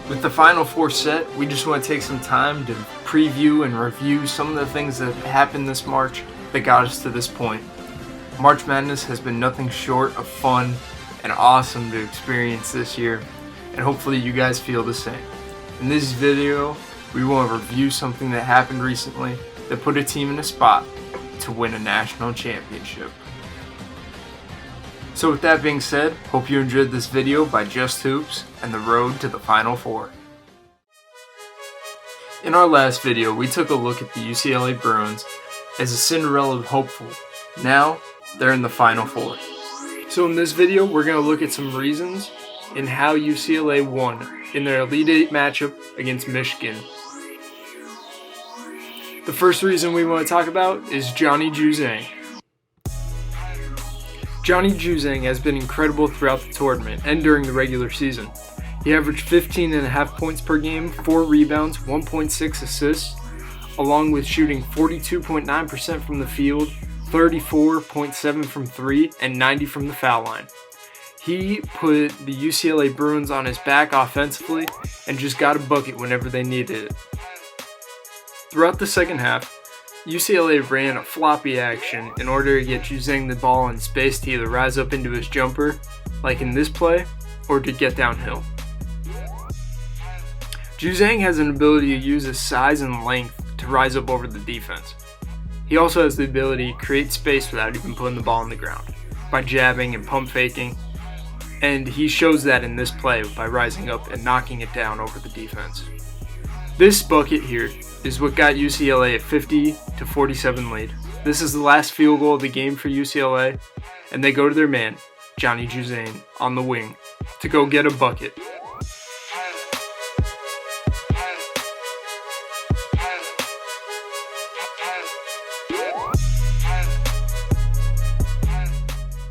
With the Final Four set, we just want to take some time to preview and review some of the things that happened this March that got us to this point. March Madness has been nothing short of fun and awesome to experience this year, and hopefully you guys feel the same. In this video, we want to review something that happened recently that put a team in a spot to win a national championship. So with that being said, hope you enjoyed this video by Just Hoops and the road to the Final Four. In our last video, we took a look at the UCLA Bruins as a Cinderella hopeful. Now, they're in the Final Four. So in this video, we're going to look at some reasons in how UCLA won in their Elite Eight matchup against Michigan. The first reason we want to talk about is Zhang. Zhang has been incredible throughout the tournament and during the regular season. He averaged 15.5 points per game, 4 rebounds, 1.6 assists, along with shooting 42.9% from the field, 34.7 from 3, and 90 from the foul line. He put the UCLA Bruins on his back offensively and just got a bucket whenever they needed it. Throughout the second half, UCLA ran a floppy action in order to get Zhang the ball in space to either rise up into his jumper, like in this play, or to get downhill. Zhang has an ability to use his size and length to rise up over the defense. He also has the ability to create space without even putting the ball on the ground, by jabbing and pump faking, and he shows that in this play by rising up and knocking it down over the defense. This bucket here is what got UCLA a 50-47 lead. This is the last field goal of the game for UCLA, and they go to their man, Zhang, on the wing to go get a bucket.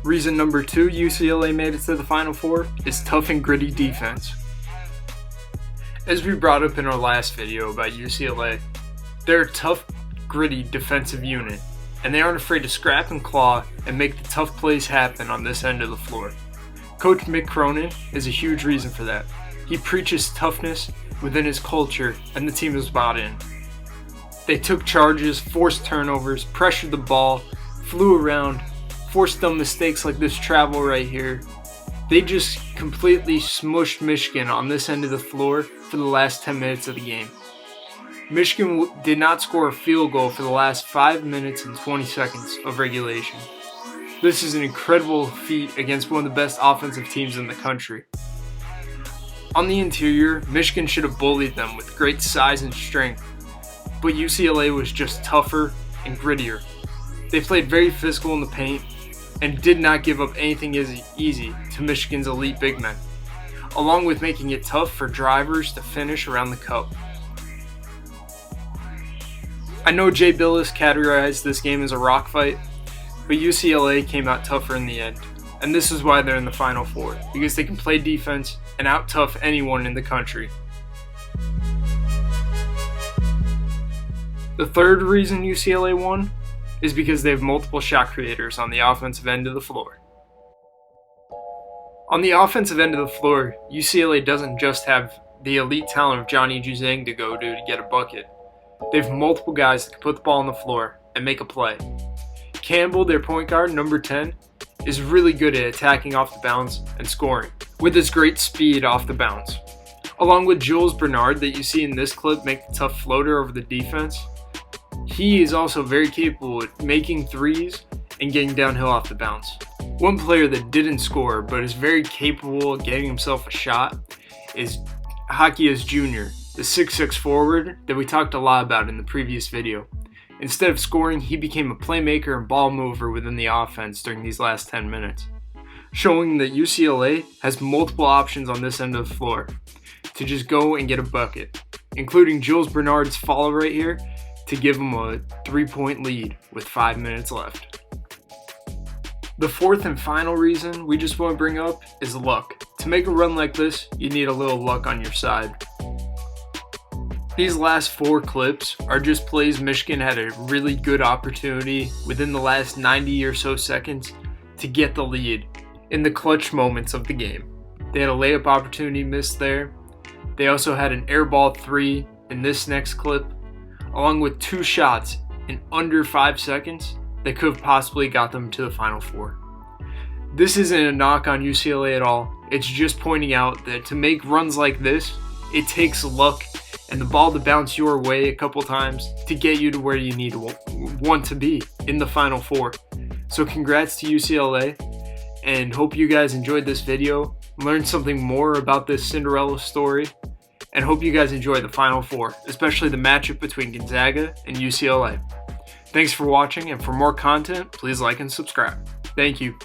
Reason number 2 UCLA made it to the Final Four is tough and gritty defense. As we brought up in our last video about UCLA, they're a tough, gritty defensive unit, and they aren't afraid to scrap and claw and make the tough plays happen on this end of the floor. Coach Mick Cronin is a huge reason for that. He preaches toughness within his culture, and the team is bought in. They took charges, forced turnovers, pressured the ball, flew around, forced dumb mistakes like this travel right here. They just completely smushed Michigan on this end of the floor for the last 10 minutes of the game. Michigan did not score a field goal for the last 5 minutes and 20 seconds of regulation. This is an incredible feat against one of the best offensive teams in the country. On the interior, Michigan should have bullied them with great size and strength, but UCLA was just tougher and grittier. They played very physical in the paint and did not give up anything easy to Michigan's elite big men, along with making it tough for drivers to finish around the cup. I know Jay Billis categorized this game as a rock fight, but UCLA came out tougher in the end, and this is why they're in the Final Four, because they can play defense and out-tough anyone in the country. The third reason UCLA won is because they have multiple shot creators on the offensive end of the floor. On the offensive end of the floor, UCLA doesn't just have the elite talent of Zhang to go to get a bucket. They have multiple guys that can put the ball on the floor and make a play. Campbell, their point guard, number 10, is really good at attacking off the bounce and scoring, with his great speed off the bounce. Along with Jules Bernard that you see in this clip make the tough floater over the defense, he is also very capable at making threes and getting downhill off the bounce. One player that didn't score but is very capable of getting himself a shot is Hakias Jr., the 6'6" forward that we talked a lot about in the previous video. Instead of scoring, he became a playmaker and ball mover within the offense during these last 10 minutes, showing that UCLA has multiple options on this end of the floor to just go and get a bucket, including Jules Bernard's follow right here to give him a 3-point lead with 5 minutes left. The fourth and final reason we just want to bring up is luck. To make a run like this, you need a little luck on your side. These last 4 clips are just plays Michigan had a really good opportunity within the last 90 or so seconds to get the lead in the clutch moments of the game. They had a layup opportunity missed there. They also had an airball 3 in this next clip, along with 2 shots in under 5 seconds that could have possibly got them to the Final Four. This isn't a knock on UCLA at all. It's just pointing out that to make runs like this, it takes luck and the ball to bounce your way a couple times to get you to where you need to want to be in the Final Four. So congrats to UCLA, and hope you guys enjoyed this video, learned something more about this Cinderella story, and hope you guys enjoy the Final Four, especially the matchup between Gonzaga and UCLA. Thanks for watching, and for more content, please like and subscribe. Thank you.